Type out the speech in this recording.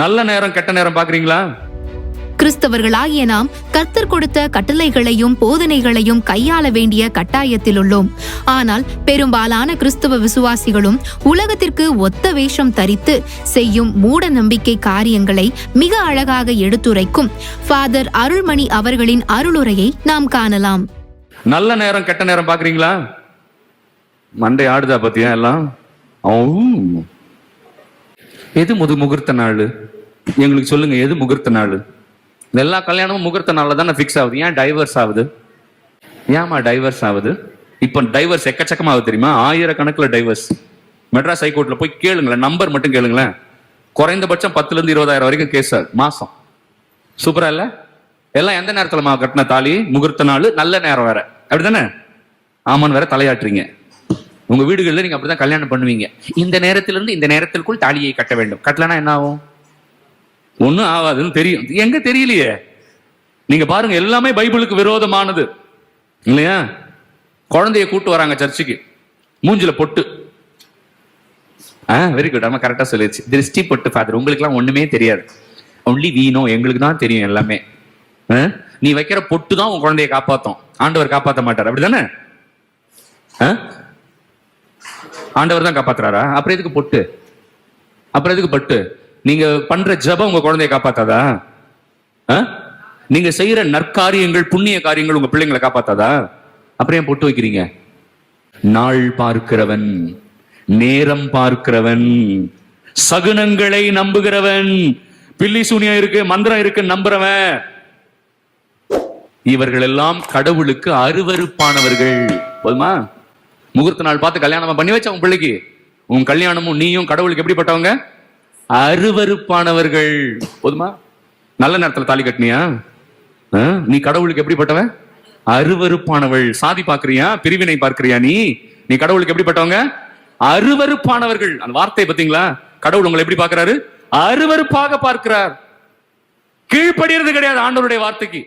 நல்ல நேரம் கெட்ட நேரம் பாக்குறீங்களா? கிறிஸ்தவர்களாகிய நாம் கர்த்தர் கொடுத்த கட்டளைகளையும் போதனைகளையும் கையாள வேண்டிய கட்டாயத்தில் உள்ளோம். ஆனால் பெரும்பாலான கிறிஸ்தவ விசுவாசிகளும் உலகத்திற்கு ஒத்த வேஷம் தரித்து செய்யும் மூட நம்பிக்கை காரியங்களை மிக அழகாக எடுத்துரைக்கும் ஃபாதர் அருள்மணி அவர்களின் அருளுரையை நாம் காணலாம். நல்ல நேரம் கெட்ட நேரம் பாக்குறீங்களா? மண்டை ஆடுதா பத்தியா எல்லாம்? எது முகூர்த்த நாள்? எங்களுக்கு சொல்லுங்க, எது முகூர்த்த நாள்? எல்லா கல்யாணமும் முகூர்த்த நாள்ல தானே ஃபிக்ஸ் ஆகுது. ஏன் டைவர்ஸ் ஆகுது? ஏமா டைவர்ஸ் ஆகுது? இப்ப டைவர்ஸ் எக்கச்சக்கமாகுது தெரியுமா? ஆயிரக்கணக்கில் டைவர்ஸ். மெட்ராஸ் ஹைகோர்ட்ல போய் கேளுங்களேன், நம்பர் மட்டும் கேளுங்களேன். குறைந்தபட்சம் 10,000 to 20,000 வரைக்கும் கேஸ் மாசம். சூப்பரா இல்ல? எல்லாம் எந்த நேரத்துல கட்டின தாலி? முகூர்த்த நாள், நல்ல நேரம் வேற, அப்படித்தானே? ஆமான்னு வேற தலையாட்டுறீங்க. உங்க வீடுகளில் நீங்க அப்படிதான் கல்யாணம் பண்ணுவீங்க. இந்த நேரத்திலிருந்து இந்த நேரத்திற்குள் தாலியை கட்ட வேண்டும். கட்டலனா என்ன ஆகும்? ஒன்னும் ஆகாதுன்னு தெரியும். எங்க தெரியலையே. நீங்க பாருங்க, எல்லாமே பைபிளுக்கு விரோதமானது இல்லையா? குழந்தைய கூட்டு வராங்க சர்ச்சுக்கு, மூஞ்சில பொட்டு. வெரி குட், ஆமா கரெக்டா சொல்லிடுச்சு. திருஷ்டி பொட்டு ஃபாதர், உங்களுக்கு எல்லாம் ஒண்ணுமே தெரியாது. ஒன்லி வீணோ, எங்களுக்கு தான் தெரியும் எல்லாமே. நீ வைக்கிற பொட்டு தான் உன் குழந்தைய காப்பாத்தும், ஆண்டவர் காப்பாற்ற மாட்டார், அப்படிதானே? ஆண்டவர் தான் காப்பாத்துறாரா? அப்புறம் எதுக்கு பொட்டு? அப்புறம் எதுக்கு பட்டு? நீங்க பண்ற ஜபம் உங்க குழந்தைய காப்பாத்தாதா? நீங்க செய்யற நற்காரியங்கள், புண்ணிய காரியங்கள் உங்க பிள்ளைங்களை காப்பாத்தாதா? அப்புறம் ஏன் பொட்டு வைக்கிறீங்க? நாள் பார்க்கிறவன், நேரம் பார்க்கிறவன், சகுனங்களை நம்புகிறவன், பில்லி சூனியம் இருக்கு, மந்திரம் இருக்கு நம்புறவன், இவர்கள் எல்லாம் கடவுளுக்கு அருவருப்பானவர்கள். போதுமா? முகூர்த்த நாள் பார்த்து கல்யாணம் பண்ணி வச்ச உன் பிள்ளைக்கு, உன் கல்யாணமும் நீயும் கடவுளுக்கு எப்படிப்பட்டவங்க? அருவருப்பானவர்கள். போதுமா? நல்ல நேரத்துல தாலி கட்டினியா? நீ கடவுளுக்கு எப்படிப்பட்டவன்? அருவருப்பானவள். சாதி பார்க்கறியா? பிரிவினை பார்க்கறியா? நீ கடவுளுக்கு எப்படிப்பட்டவங்க? அருவருப்பானவர்கள். அந்த வார்த்தை பாத்தீங்களா? கடவுள் உங்களை எப்படி பார்க்கிறாரு? அருவருப்பாக பார்க்கிறார். கீழ்ப்படிறது கிடையாது ஆண்டவருடைய வார்த்தைக்கு.